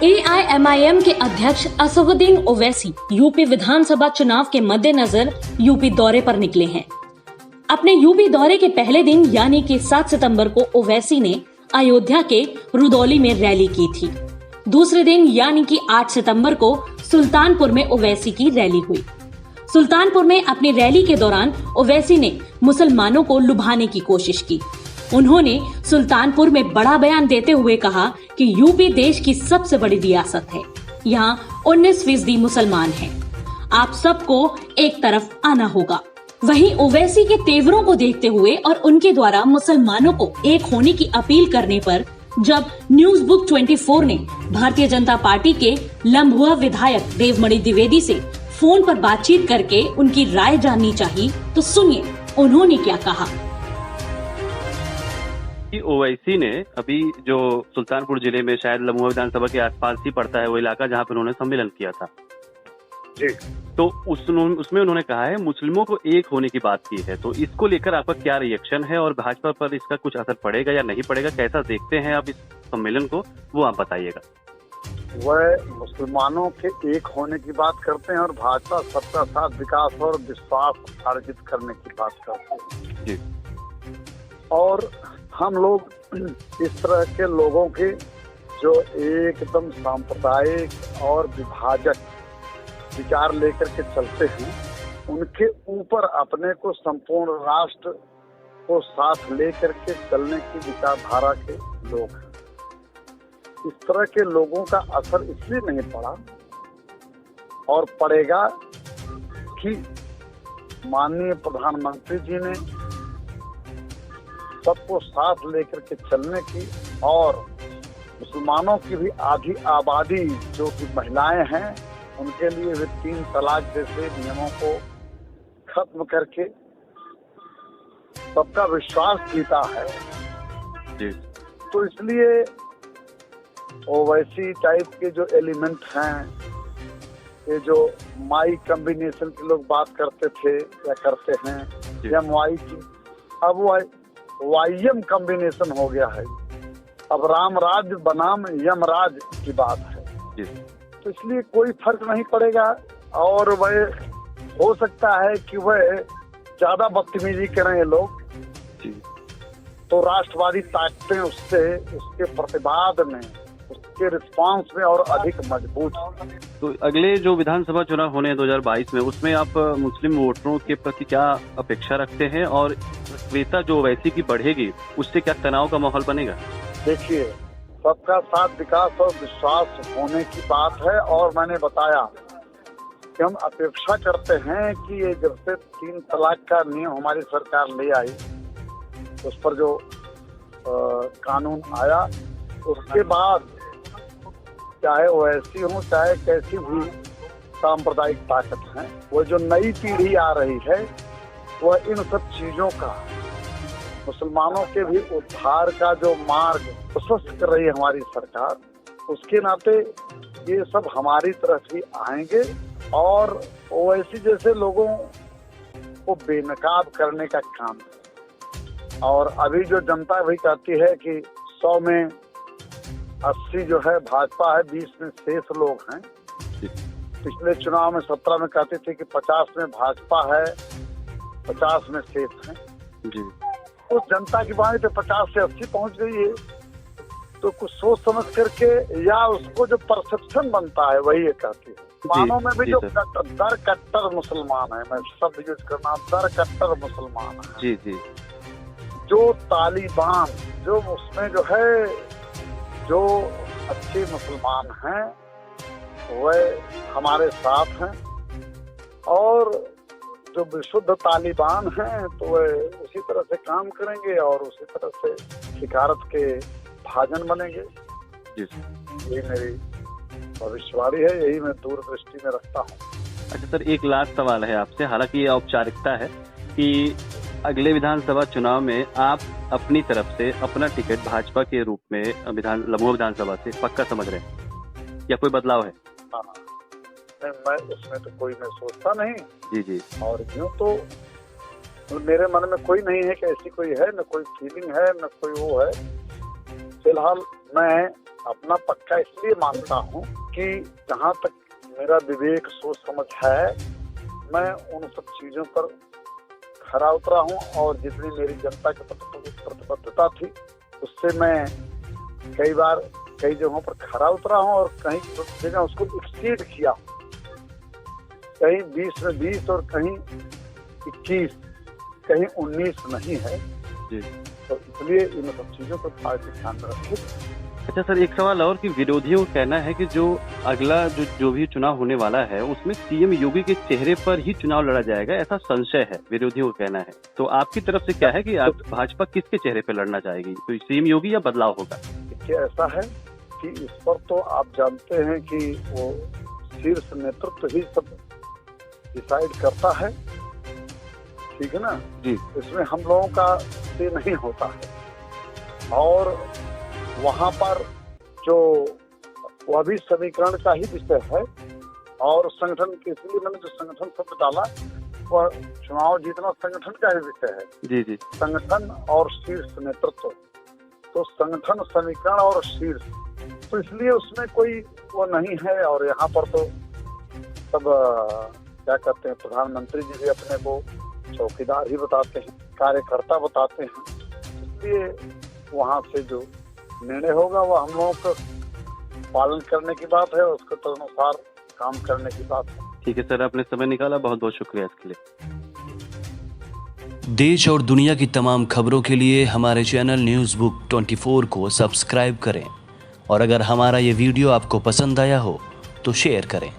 AIMIM के अध्यक्ष Asaduddin Owaisi UP विधानसभा चुनाव के मद्देनजर यूपी दौरे पर निकले हैं। अपने यूपी दौरे के पहले दिन यानी कि 7 सितंबर को ओवैसी ने अयोध्या के रुदौली में रैली की थी। दूसरे दिन यानी कि 8 सितंबर को सुल्तानपुर में ओवैसी की रैली हुई। सुल्तानपुर में अपनी रैली के दौरान ओवैसी ने मुसलमानों को लुभाने की कोशिश की। उन्होंने सुल्तानपुर में बड़ा बयान देते हुए कहा कि यूपी देश की सबसे बड़ी रियासत है, यहाँ 19% मुसलमान हैं। आप सबको एक तरफ आना होगा। वहीं ओवैसी के तेवरों को देखते हुए और उनके द्वारा मुसलमानों को एक होने की अपील करने पर जब न्यूज बुक 24 ने भारतीय जनता पार्टी के लम्भुआ विधायक देवमणि द्विवेदी से फोन पर बातचीत करके उनकी राय जाननी चाहिए, तो सुनिए उन्होंने क्या कहा। ओवैसी ने अभी जो सुल्तानपुर जिले में शायद लम्हुआ विधानसभा के आसपास ही पड़ता है वो इलाका जहाँ पर उन्होंने सम्मेलन किया था जी, तो उसमें उन्होंने कहा है मुस्लिमों को एक होने की बात की है। तो इसको लेकर आपका क्या रिएक्शन है और भाजपा पर इसका कुछ असर पड़ेगा या नहीं पड़ेगा, कैसा देखते हैं आप इस सम्मेलन को, वो आप बताइएगा। वह मुसलमानों के एक होने की बात करते हैं और भाजपा सबका साथ विकास और विश्वास अर्जित करने की बात करते हैं जी। और हम लोग इस तरह के लोगों के जो एकदम सांप्रदायिक और विभाजक विचार लेकर के चलते हैं, उनके ऊपर अपने को संपूर्ण राष्ट्र को साथ लेकर के चलने की विचारधारा के लोग हैं। इस तरह के लोगों का असर इसलिए नहीं पड़ा और पड़ेगा कि माननीय प्रधानमंत्री जी ने सबको साथ लेकर के चलने की और मुसलमानों की भी आधी आबादी जो कि महिलाएं हैं उनके लिए भी 3 तलाक जैसे नियमों को खत्म करके सबका विश्वास जीता है जी। तो इसलिए ओवैसी टाइप के जो एलिमेंट हैं, ये जो माई कॉम्बिनेशन के लोग बात करते थे या करते हैं या वाई की, अब वो वाईएम कॉम्बिनेशन हो गया है। अब राम राज्य बनाम यमराज की बात है जी। तो इसलिए कोई फर्क नहीं पड़ेगा और वह हो सकता है कि वह ज्यादा बदतमीजी करें ये लोग जी। तो राष्ट्रवादी ताकतें उससे उसके प्रतिवाद में उसके रिस्पांस में और अधिक मजबूत। तो अगले जो विधानसभा चुनाव होने हैं 2022 में, उसमें आप मुस्लिम वोटरों के प्रति क्या अपेक्षा रखते हैं और श्वेता जो ओवैसी की बढ़ेगी उससे क्या तनाव का माहौल बनेगा? देखिए, सबका साथ विकास और विश्वास होने की बात है और मैंने बताया कि हम अपेक्षा करते हैं कि ये जब से 3 तलाक का नियम हमारी सरकार ले आई, उस पर जो कानून आया, उसके बाद चाहे ओवैसी हो चाहे कैसी भी सांप्रदायिक ताकत है, वो जो नई पीढ़ी आ रही है वह इन सब चीजों का मुसलमानों के भी उद्धार का जो मार्ग प्रशस्त कर रही है हमारी सरकार, उसके नाते ये सब हमारी तरफ ही आएंगे और ओवैसी जैसे लोगों को बेनकाब करने का काम है। और अभी जो जनता भी कहती है कि 100 में 80 जो है भाजपा है, 20 में शेष लोग हैं। पिछले चुनाव में 17 में कहते थे कि 50 में भाजपा है, 50 में शेष है जी। उस जनता की बात पे 50 से 80 पहुंच गई है। तो कुछ सोच समझ करके या उसको जो परसेप्शन बनता है वही ये कहती है। मानों में भी जो दर कट्टर मुसलमान है, मैं शब्द यूज करना, दर कट्टर मुसलमान है जी जी। जो तालिबान जो उसमें जो है जो अच्छे मुसलमान हैं वह हमारे साथ हैं और जो विशुद्ध तालिबान हैं तो वह उसी तरह से काम करेंगे और उसी तरह से शिकारत के भाजन बनेंगे। यही मेरी भविष्यवाणी है, यही मैं दूरदृष्टि में रखता हूँ। अच्छा सर, एक लास्ट सवाल है आपसे, हालांकि ये औपचारिकता है कि अगले विधानसभा चुनाव में आप अपनी तरफ से अपना टिकट भाजपा के रूप में लम्हुआ विधानसभा से पक्का समझ रहे हैं या कोई बदलाव है? हाँ, मैं उसमें तो कोई मैं सोचता नहीं जी जी। और यूँ तो मेरे मन में कोई नहीं है कि ऐसी कोई है, न कोई फीलिंग है, न कोई वो है। फिलहाल मैं अपना पक्का इसलिए मानता हूँ कि जहाँ तक मेरा विवेक सोच समझ है, मैं उन सब चीजों पर खरा उतरा हूँ और जितनी मेरी जनता के प्रति प्रतिबद्धता थी उससे मैं कई बार कई जगहों पर खरा उतरा हूँ और कहीं जगह उसको एक्सीड किया, कहीं 20 में 20 और कहीं 21, कहीं 19 नहीं है जी। तो इसलिए इन सब चीजों को पार्टी ध्यान में रखे। अच्छा सर, एक सवाल और कि विरोधियों का कहना है कि जो अगला जो भी चुनाव होने वाला है उसमें सीएम योगी के चेहरे पर ही चुनाव लड़ा जाएगा, ऐसा संशय है, विरोधियों का कहना है। तो आपकी तरफ से क्या है कि आप भाजपा किसके चेहरे पर लड़ना चाहेगी, तो सीएम योगी या बदलाव होगा? देखिए ऐसा है कि इस पर तो आप जानते हैं कि वो शीर्ष नेतृत्व ही सब डिसाइड करता है, ठीक है ना जी। इसमें हम लोगों का से नहीं होता है और वहाँ पर जो वह भी समीकरण का ही विषय है और संगठन के, इसलिए मैंने जो संगठन शब्द डाला वह चुनाव जीतना संगठन का ही विषय है। जी जी। संगठन और शीर्ष नेतृत्व, तो संगठन, समीकरण और शीर्ष, तो इसलिए उसमें कोई वो नहीं है। और यहाँ पर तो सब क्या कहते हैं, प्रधानमंत्री जी भी अपने को चौकीदार ही बताते हैं, कार्यकर्ता बताते हैं, इसलिए वहाँ से जो निर्णय होगा वह हम लोगों को पालन करने की बात है, उसके तदनुसार काम करने की बात है। ठीक है सर, आपने समय निकाला, बहुत बहुत शुक्रिया इसके लिए। देश और दुनिया की तमाम खबरों के लिए हमारे चैनल न्यूज़ बुक 24 को सब्सक्राइब करें और अगर हमारा ये वीडियो आपको पसंद आया हो तो शेयर करें।